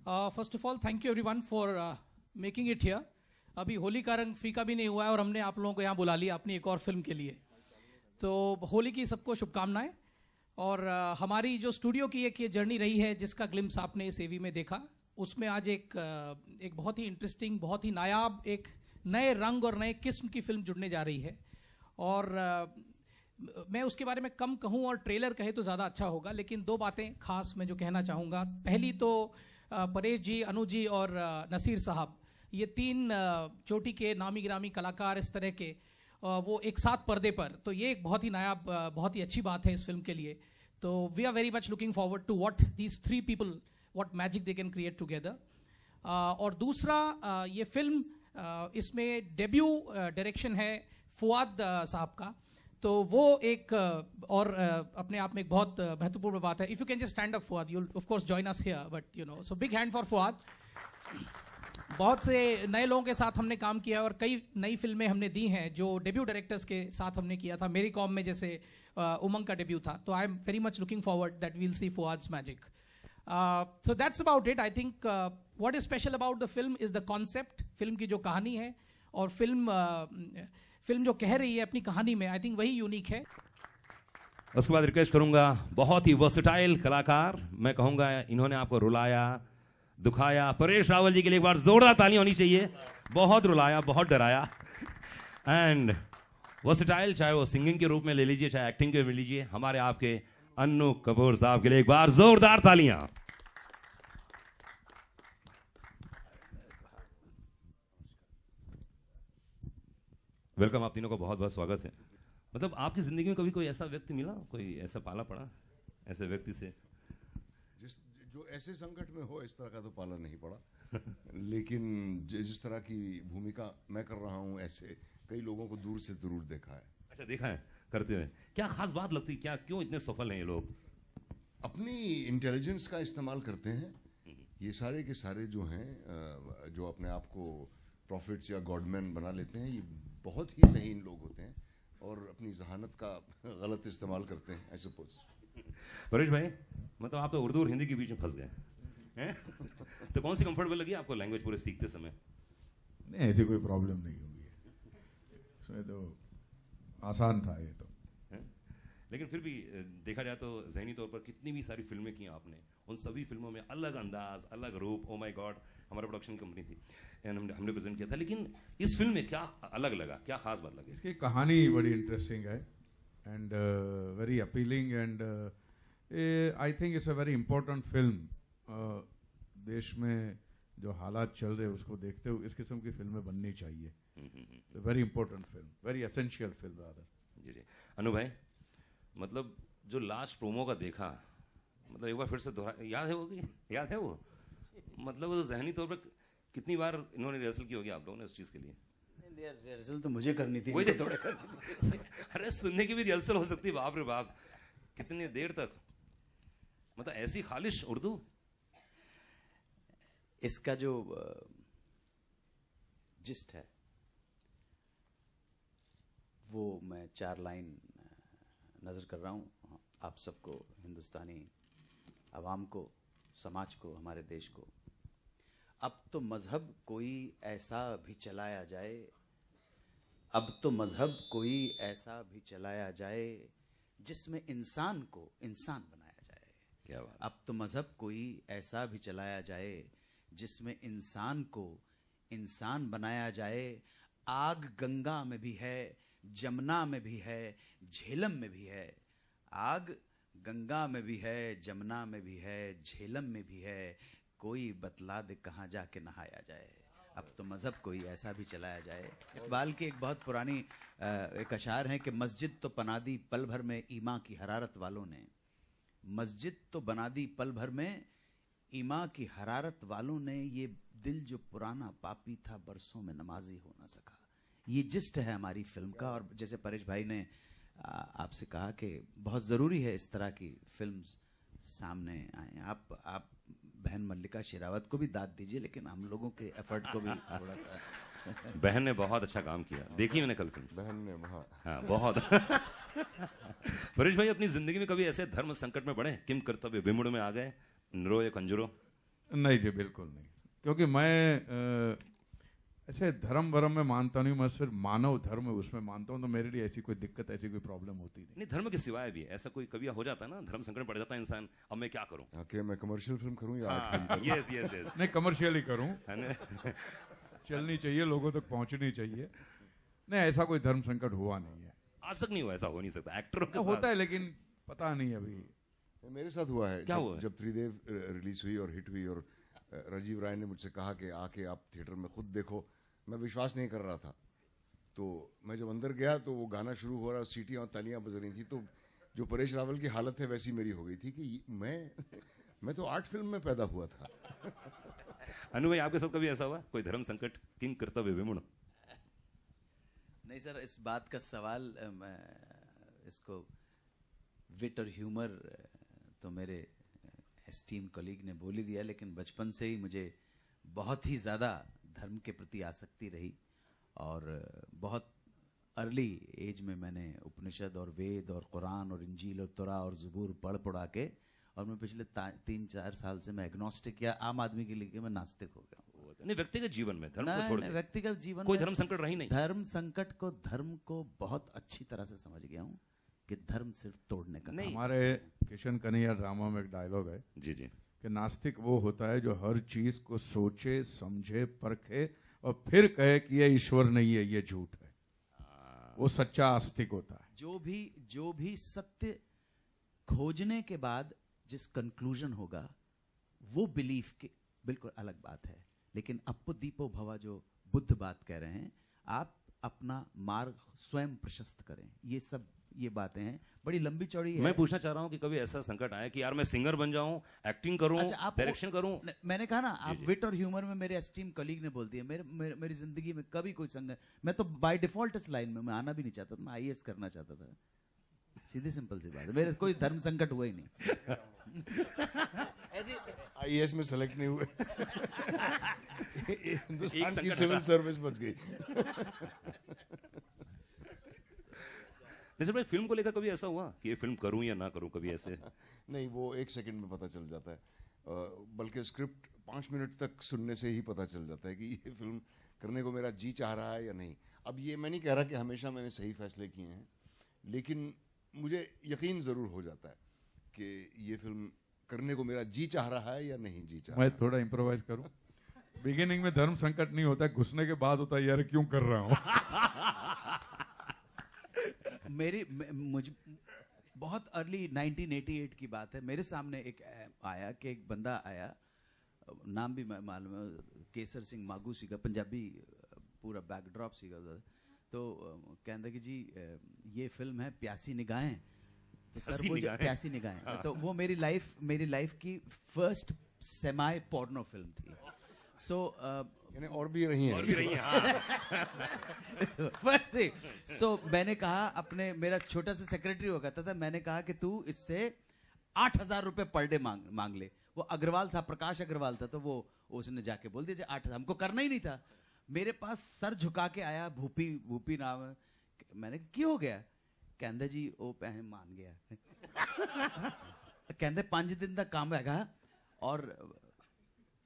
First of all thank you everyone for making it here. अभी होली का रंग फीका भी नहीं हुआ है और हमने आप लोगों को यहाँ बुला लिया अपनी एक और फिल्म के लिए। तो होली की सबको शुभकामनाएं। और हमारी जो स्टूडियो की एक ये जर्नी रही है जिसका ग्लिम्स आपने इस एवी में देखा, उसमें आज एक बहुत ही इंटरेस्टिंग, बहुत ही नायाब, एक नए रंग और नए किस्म की फिल्म जुड़ने जा रही है। और मैं उसके बारे में कम कहूँ और ट्रेलर कहे तो ज़्यादा अच्छा होगा, लेकिन दो बातें खास मैं जो कहना चाहूँगा। पहली तो परेश जी, अनु जी और नसीर साहब, ये तीन चोटी के नामी गिरामी कलाकार इस तरह के वो एक साथ पर्दे पर, तो ये एक बहुत ही नायाब, बहुत ही अच्छी बात है इस फिल्म के लिए। तो we are very much looking forward to what these three people, what magic they can create together. और दूसरा, ये फिल्म इसमें डेब्यू डायरेक्शन है फुआद साहब का, तो वो एक और अपने आप में एक बहुत महत्वपूर्ण बात है। If you can just stand up Fuad, you will of course join us here, but you know, so big hand for Fuad. बहुत से नए लोगों के साथ हमने काम किया और कई नई फिल्में हमने दी हैं जो डेब्यू डायरेक्टर्स के साथ हमने किया था। मेरी कॉम में जैसे उमंग का डेब्यू था, तो I am very much looking forward that we will see Fuad's magic. So that's about it. I think what is special about the film is the concept, film की जो कहानी है, और फिल्म जो कह रही है अपनी कहानी में, आई थिंक वही यूनिक है। उसके बाद रिक्वेस्ट करूंगा, बहुत ही वर्सेटाइल कलाकार, मैं कहूंगा इन्होंने आपको रुलाया, दुखाया, परेश रावल जी के लिए एक बार जोरदार ताली होनी चाहिए। बहुत रुलाया, बहुत डराया, एंड वर्सेटाइल, चाहे वो सिंगिंग के रूप में ले लीजिए, चाहे एक्टिंग के में लीजिए, हमारे आपके अन्नू कपूर साहब के लिए एक बार जोरदार तालियां। वेलकम, आप तीनों को बहुत बहुत स्वागत है। मतलब आपकी जिंदगी में कभी कोई ऐसा व्यक्ति मिला, कोई ऐसा पाला पड़ा ऐसे व्यक्ति से जो ऐसे संकट में हो? इस तरह का तो पाला नहीं पड़ा लेकिन जिस तरह की भूमिका मैं कर रहा हूँ, ऐसे कई लोगों को दूर से जरूर देखा है। अच्छा, देखा है करते हुए। क्या खास बात लगती, क्या क्यों इतने सफल हैं ये लोग? अपनी इंटेलिजेंस का इस्तेमाल करते हैं ये सारे के सारे जो हैं, जो अपने आप को प्रॉफिट्स या गॉडमैन बना लेते हैं, ये बहुत ही ज़हीन लोग होते हैं और अपनी जहानत का गलत इस्तेमाल करते हैं, आई सपोज। परेश भाई, मतलब आप तो उर्दू और हिंदी के बीच में फंस गए हैं तो कौन सी कंफर्टेबल लगी आपको लैंग्वेज पूरे सीखते समय? नहीं, ऐसी कोई प्रॉब्लम नहीं होगी, इसमें तो आसान था ये तो है? लेकिन फिर भी देखा जाए तो ज़हनी तौर पर कितनी भी सारी फिल्में की आपने, उन सभी फिल्मों में अलग अंदाज, अलग रूप। ओ माय गॉड, हमारा प्रोडक्शन कंपनी थी, हमने प्रेजेंट किया था, लेकिन इस फिल्म में क्या अलग लगा, क्या खास बात लगी? इसकी कहानी बड़ी इंटरेस्टिंग है and very appealing, and I think it's a very important film. देश में जो हालात चल रहे हैं उसको देखते हुए इस किस्म की फिल्में बननी चाहिए। Very important film, very essential film rather. जी जी। अनु भाई, मतलब जो लास्ट प्रोमो का देखा, मतलब एक बार फिर से दोहरा, याद है वो कि याद है वो? मतलब वो ज़हनी तौर पर कितनी बार इन्होंने रिहर्सल की होगी आप लोगों ने उस चीज़ के लिए? रिहर्सल तो मुझे करनी थी, वही थोड़े करनी थी। अरे सुनने की भी रिहर्सल हो सकती है, बाप रे बाप, कितनी देर तक, मतलब ऐसी खालिश उर्दू। इसका जो जिस्ट है वो मैं 4 लाइन नजर कर रहा हूँ आप सबको, हिंदुस्तानी आवाम को, समाज को, हमारे देश को। अब तो मजहब कोई ऐसा भी चलाया जाए, अब तो मजहब कोई ऐसा भी चलाया जाए जिसमें इंसान को इंसान बनाया जाए। क्या बात। अब तो मजहब कोई ऐसा भी चलाया जाए जिसमें इंसान को इंसान बनाया जाए। आग गंगा में भी है, जमुना में भी है, झेलम में भी है। आग गंगा में भी है, जमुना में भी है, झेलम में भी है। कोई बतला दे कहाँ जाके नहाया जाए। अब तो मजहब कोई ऐसा भी चलाया जाए। इकबाल की एक बहुत पुरानी एक अशार है कि मस्जिद तो बना दी पल भर में ईमा की हरारत वालों ने। मस्जिद तो बना दी पल भर में ईमा की हरारत वालों ने। ये दिल जो पुराना पापी था बरसों में नमाजी हो ना सका। ये जिस्ट है हमारी फिल्म का। और जैसे परेश भाई ने आपसे कहा कि बहुत ज़रूरी है इस तरह की फिल्म्स सामने आए। आप बहन मल्लिका शेरावत को भी दाद दीजिए, लेकिन हम लोगों के एफर्ट को भी थोड़ा सा। बहन ने बहुत अच्छा काम किया, देखी मैंने कल फिल्म। बहन ने हाँ बहुत परेश भाई, अपनी जिंदगी में कभी ऐसे धर्म संकट में पड़े, किम कर्तव्य विमुड़ में आ गए, निरो या कंजरो, नहीं जी, बिल्कुल नहीं, क्योंकि मैं ऐसे धर्म वरम में मानता नहीं, मैं सिर्फ मानव धर्म है उसमें मानता हूँ, तो मेरे लिए ऐसी कोई दिक्कत, ऐसी कोई प्रॉब्लम होती नहीं। नहीं, धर्म के सिवाय भी ऐसा कोई कभी हो जाता है ना, धर्म संकट पड़ जाता है इंसान, अब मैं क्या करूं? क्या मैं कमर्शियल फिल्म करूं या आर्ट फिल्म करूं? यस यस यस, नहीं, कमर्शियल ही करूँ, है ना? चलनी चाहिए, लोगों तक पहुंचनी चाहिए। नहीं, ऐसा कोई धर्म संकट हुआ नहीं है, आज तक नहीं हुआ, ऐसा हो नहीं सकता एक्टरों के होता साथ। है लेकिन पता नहीं अभी। मेरे साथ हुआ है। क्या हुआ है? जब त्रिदेव रिलीज हुई और हिट हुई और राजीव राय ने मुझसे कहा कि आके आप थिएटर में खुद देखो, मैं विश्वास नहीं कर रहा था। तो मैं जब अंदर गया तो वो गाना शुरू हो रहा, सीटियां और तालियां बज रही थी, तो जो परेश रावल की हालत है वैसी मेरी हो गई थी कि मैं तो आर्ट फिल्म में पैदा हुआ था। अनु भाई, आपके साथ कभी ऐसा हुआ कोई धर्म संकट? किंग कर्तव्य विमुण। नहीं सर, इस बात का सवाल इसको विट और ह्यूमर तो मेरे एस्टीम कलीग ने बोल ही दिया, लेकिन बचपन से ही मुझे बहुत ही ज़्यादा धर्म के प्रति आसक्ति रही और बहुत अर्ली एज में मैंने उपनिषद और वेद और कुरान और इंजील और तोरा और ज़बूर पढ़ा के, और मैं पिछले 3-4 साल से मैं एग्नोस्टिक या आम आदमी के लिए मैं नास्तिक हो गया हूँ। नहीं, व्यक्तिगत जीवन में धर्म को छोड़ के व्यक्तिगत जीवन कोई में धर्म संकट रही नहीं? धर्म को बहुत अच्छी तरह से समझ गया हूँ कि धर्म सिर्फ तोड़ने का नहीं। हमारे किशन कन्हैया ड्रामा में एक डायलॉग है जी जी, कि नास्तिक वो होता है जो हर चीज को सोचे, समझे, परखे और फिर कहे कि ये ईश्वर नहीं है, ये झूठ है, वो सच्चा आस्तिक होता है। जो भी सत्य खोजने के बाद जिस कंक्लूजन होगा वो बिलीफ के बिल्कुल अलग बात है, लेकिन अपो दीपो भवा जो बुद्ध बात कह रहे हैं, आप अपना मार्ग स्वयं प्रशस्त करें, ये बातें हैं, बड़ी लंबी चौड़ी है। मैं पूछना चाह रहा हूँ कि कभी ऐसा संकट आया कि यार मैं सिंगर बन जाऊं, एक्टिंग करूं, डायरेक्शन करूं? मैंने कहा ना, आप विट और ह्यूमर में मेरे एस्टीम कलीग ने बोल दिया, मेरी जिंदगी में कभी कोई संकट, मैं तो बाय डिफॉल्ट इस लाइन में मैं आना भी नहीं चाहता था, मैं आईएएस करना चाहता था, सीधी सिंपल सी बात है, मेरे कोई धर्म संकट हुआ ही नहीं। आईएएस में सेलेक्ट नहीं हुए, हिंदुस्तान की सिविल सर्विस बच गई। जैसे भाई, फिल्म को लेकर कभी ऐसा हुआ कि ये फिल्म करूं या ना करूं, कभी ऐसे? नहीं, वो 1 सेकंड में पता चल जाता है, बल्कि स्क्रिप्ट 5 मिनट तक सुनने से ही पता चल जाता है कि ये फिल्म करने को मेरा जी चाह रहा है या नहीं। अब ये मैं नहीं कह रहा कि हमेशा मैंने सही फैसले किए हैं, लेकिन मुझे यकीन जरूर हो जाता है कि ये फिल्म करने को मेरा जी चाह रहा है या नहीं जी चाह रहा मैं थोड़ा इम्प्रोवाइज करूं। बिगिनिंग में धर्म संकट नहीं होता, घुसने के बाद होता है यार क्यों कर रहा हूं। मुझ बहुत अर्ली 1988 की बात है, मेरे सामने एक आया कि एक बंदा आया, नाम भी मालूम है, केसर सिंह मागू सीगा, पंजाबी पूरा बैकड्रॉप सीगा, तो कहता कि जी ये फिल्म है प्यासी निगाहें, तो सर वो प्यासी निगाहें, हाँ। तो वो मेरी लाइफ की फर्स्ट सेमाई पोर्नो फिल्म थी। सो यानी और भी रही हैं। फर्स्ट थिंग, सो मैंने कहा अपने, मेरा छोटा सा सेक्रेटरी हुआ करता था, मैंने कहा कि तू इससे 8,000 रुपए पर डे मांग ले। वो अग्रवाल था, प्रकाश अग्रवाल था, तो वो उसने जाके बोल दिया 8,000, हमको करना ही नहीं था। मेरे पास सर झुका के आया, भूपी नाम है, मैंने क्यों हो गया? कहंदे जी वो पैसे मान गया। कहंदे 5 दिन का काम हैगा, और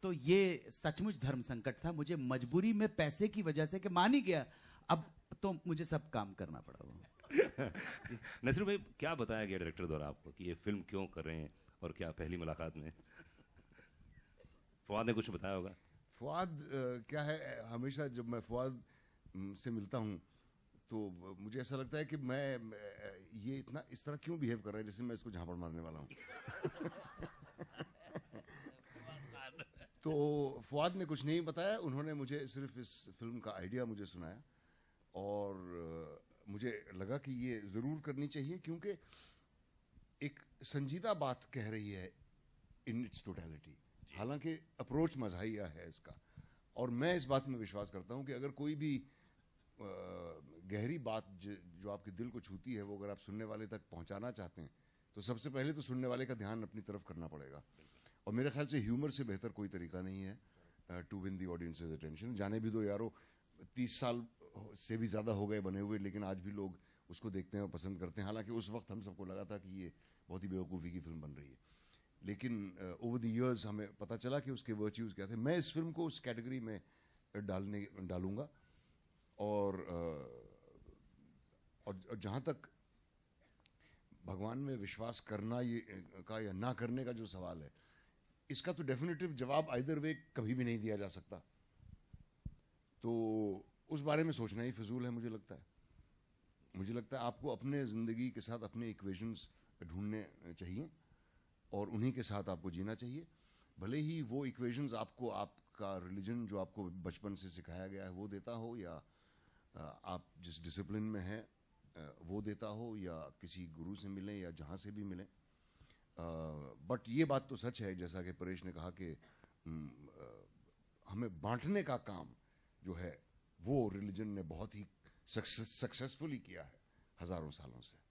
तो ये सचमुच धर्म संकट था, मुझे मजबूरी में पैसे की वजह से कि मान ही गया, अब तो मुझे सब काम करना पड़ा। वो नसीर भाई, क्या बताया गया डायरेक्टर द्वारा आपको कि ये फिल्म क्यों कर रहे हैं, और क्या पहली मुलाकात में फवाद ने कुछ बताया होगा? फवाद क्या है, हमेशा जब मैं फवाद से मिलता हूँ तो मुझे ऐसा लगता है कि मैं ये इतना इस तरह क्यों बिहेव कर रहा है जैसे मैं इसको झापड़ मारने वाला हूँ। तो फवाद ने कुछ नहीं बताया, उन्होंने मुझे सिर्फ इस फिल्म का आइडिया मुझे सुनाया, और मुझे लगा कि ये ज़रूर करनी चाहिए, क्योंकि एक संजीदा बात कह रही है इन इट्स टोटलिटी। हालांकि अप्रोच मज़ाहिया है इसका, और मैं इस बात में विश्वास करता हूँ कि अगर कोई भी गहरी बात जो आपके दिल को छूती है, वो अगर आप सुनने वाले तक पहुँचाना चाहते हैं, तो सबसे पहले तो सुनने वाले का ध्यान अपनी तरफ करना पड़ेगा। और मेरे ख्याल से ह्यूमर से बेहतर कोई तरीका नहीं है to win the audiences attention. जाने भी दो यारो, 30 साल से भी ज़्यादा हो गए बने हुए, लेकिन आज भी लोग उसको देखते हैं और पसंद करते हैं। हालांकि उस वक्त हम सबको लगा था कि ये बहुत ही बेवकूफ़ी की फिल्म बन रही है, लेकिन ओवर द इयर्स हमें पता चला कि उसके वर्च्यूज क्या थे। मैं इस फिल्म को उस कैटेगरी में डालूंगा। और जहाँ तक भगवान में विश्वास करना का या ना करने का जो सवाल है, इसका तो डेफिनेटिव जवाब आइदर वे कभी भी नहीं दिया जा सकता। तो उस बारे में सोचना ही फिजूल है मुझे लगता है। मुझे लगता है आपको अपने ज़िंदगी के साथ अपने इक्वेशंस ढूंढने चाहिए और उन्हीं के साथ आपको जीना चाहिए। भले ही वो इक्वेशंस आपको आपका रिलीजन जो आपको बचपन से सिखाया गया है वो देता हो, या आप जिस डिसिप्लिन में हैं वो देता हो, या किसी गुरु से मिलें या जहाँ से भी मिलें। बट ये बात तो सच है, जैसा कि परेश ने कहा कि हमें बांटने का काम जो है वो रिलीजन ने बहुत ही सक्सेसफुली किया है हजारों सालों से।